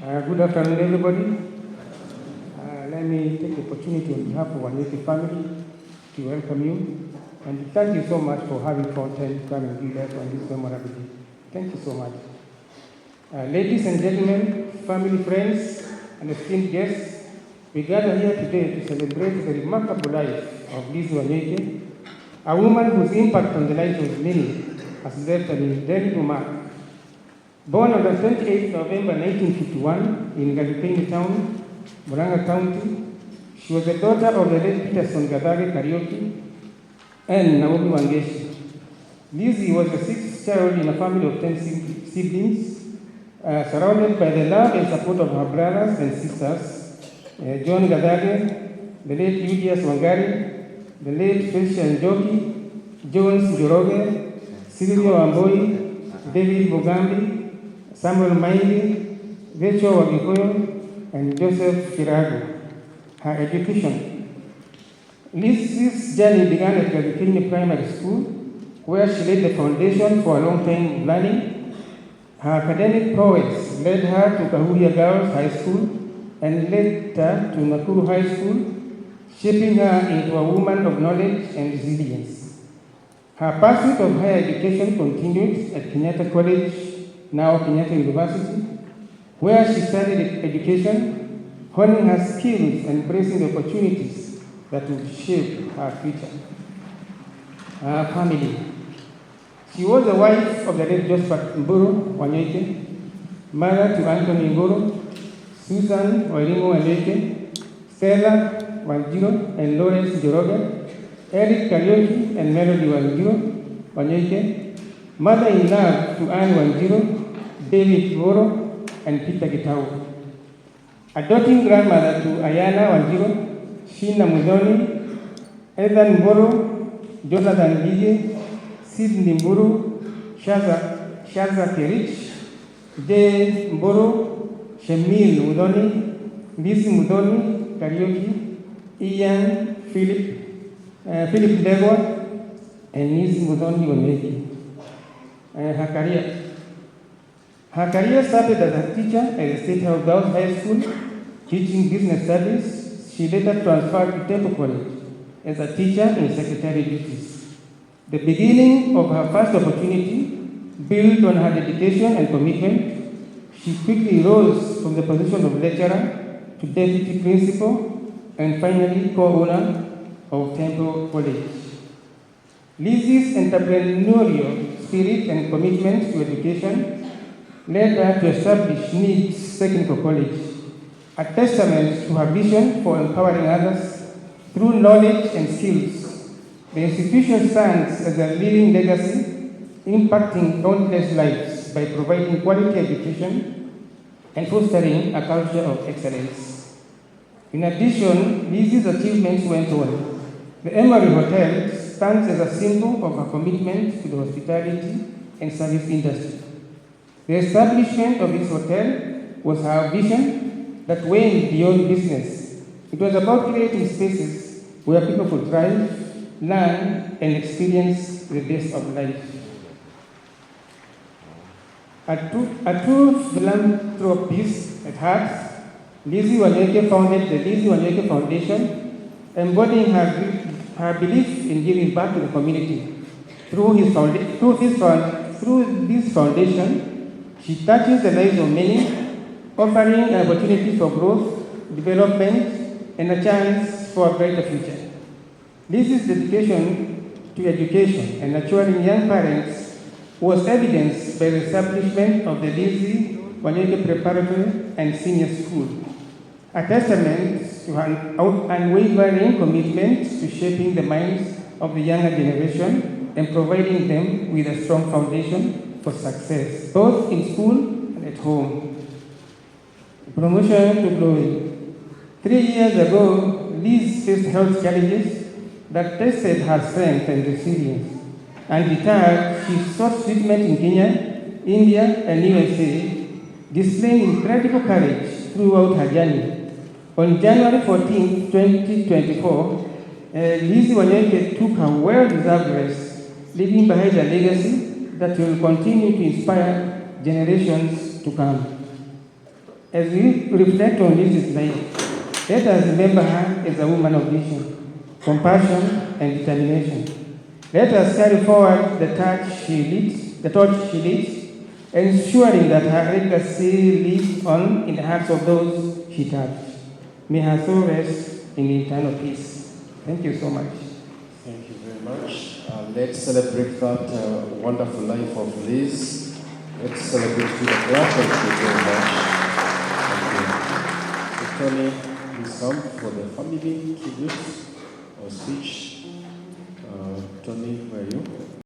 Good afternoon, everybody. Let me take the opportunity on behalf of our native family to welcome you and thank you so much for having content to come and give us on this memorable day. Thank you so much. Ladies and gentlemen, family, friends, and esteemed guests, we gather here today to celebrate the remarkable life of Lizzie Wanyeke, a woman whose impact on the lives of many has left an indelible mark. Born on the 28th November 1951 in Galipini Town, Murang'a County, she was the daughter of the late Peterson Gadare Karaoke and Naomi Wangeshi. Lizzie was the sixth child in a family of 10 siblings, surrounded by the love and support of her brothers and sisters, John Gadare, the late Julius Wangari, the late Felcia Njoki, Jones Njoroge, Silvio Amboi, David Mugambi, Samuel Maili, Rachel Wagikoyo, and Joseph Kirago. Her education. Lizzie's journey began at Galipini Primary School, where she laid the foundation for a long time learning. Her academic prowess led her to Kahuria Girls High School and later to Nakuru High School, shaping her into a woman of knowledge and resilience. Her pursuit of higher education continued at Kenyatta College, now Kenyatta University, where she studied education, honing her skills and embracing the opportunities that would shape her future. Her family. She was the wife of the late Joseph Mburu Wanyeke, mother to Anthony Mburu, Susan Wairimu Wanyeke, Stella Wanjiro and Lawrence Njoroge, Eric Karaoke and Melody Wanjiro Wanyeke, mother-in-law to Anne Wanjiro, David Mburu, and Peter Gitau. A doting grandmother to Ayana Wanjiro, Sheena Muthoni, Ethan Mburu, Jonathan Gigi, Sidney Mburu, Shaza Kerich, Jay Mburu, Shemil Muthoni, Lizzie Muthoni, Karaoke, Ian Philip Ndegwa, and Lizzie Muthoni Wanyeke. Her career started as a teacher at the State House Girls High School, teaching business studies. She later transferred to Temple College as a teacher in secretary duties. The beginning of her first opportunity, built on her dedication and commitment, she quickly rose from the position of lecturer to deputy principal and finally co-owner of Temple College. Lizzie's entrepreneurial spirit and commitment to education led her to establish Needs Technical College, a testament to her vision for empowering others through knowledge and skills. The institution stands as a living legacy, impacting countless lives by providing quality education and fostering a culture of excellence. In addition, Lizzie's achievements went on. The Emery Hotel stands as a symbol of her commitment to the hospitality and service industry. The establishment of this hotel was her vision that went beyond business. It was about creating spaces where people could thrive, learn, and experience the best of life. A true philanthropist at heart, Lizzie Wanyeke founded the Lizzie Wanyeke Foundation, embodying her belief in giving back to the community. Through this foundation, she touches the lives of many, offering an opportunity for growth, development, and a chance for a brighter future. Lizzie's dedication to education and nurturing young parents was evidenced by the establishment of the Lizzie Wanyeke Preparatory and Senior School, a testament to her unwavering commitment to shaping the minds of the younger generation and providing them with a strong foundation for success, both in school and at home. Promotion to glory. 3 years ago, Liz faced health challenges that tested her strength and resilience. And retired, she sought treatment in Kenya, India, and USA, displaying incredible courage throughout her journey. On January 14, 2024, Lizzie Wanyeke took her well-deserved rest, leaving behind a legacy that will continue to inspire generations to come. As we reflect on Lizzie's life, let us remember her as a woman of vision, compassion, and determination. Let us carry forward the torch she leads, ensuring that her legacy lives on in the hearts of those she touched. May her soul rest in eternal peace. Thank you so much. Thank you very much. Let's celebrate that wonderful life of Liz. Let's celebrate with a clap. Thank you very much. Thank you. So, Tony, please come for the family tribute or speech. Tony, where are you?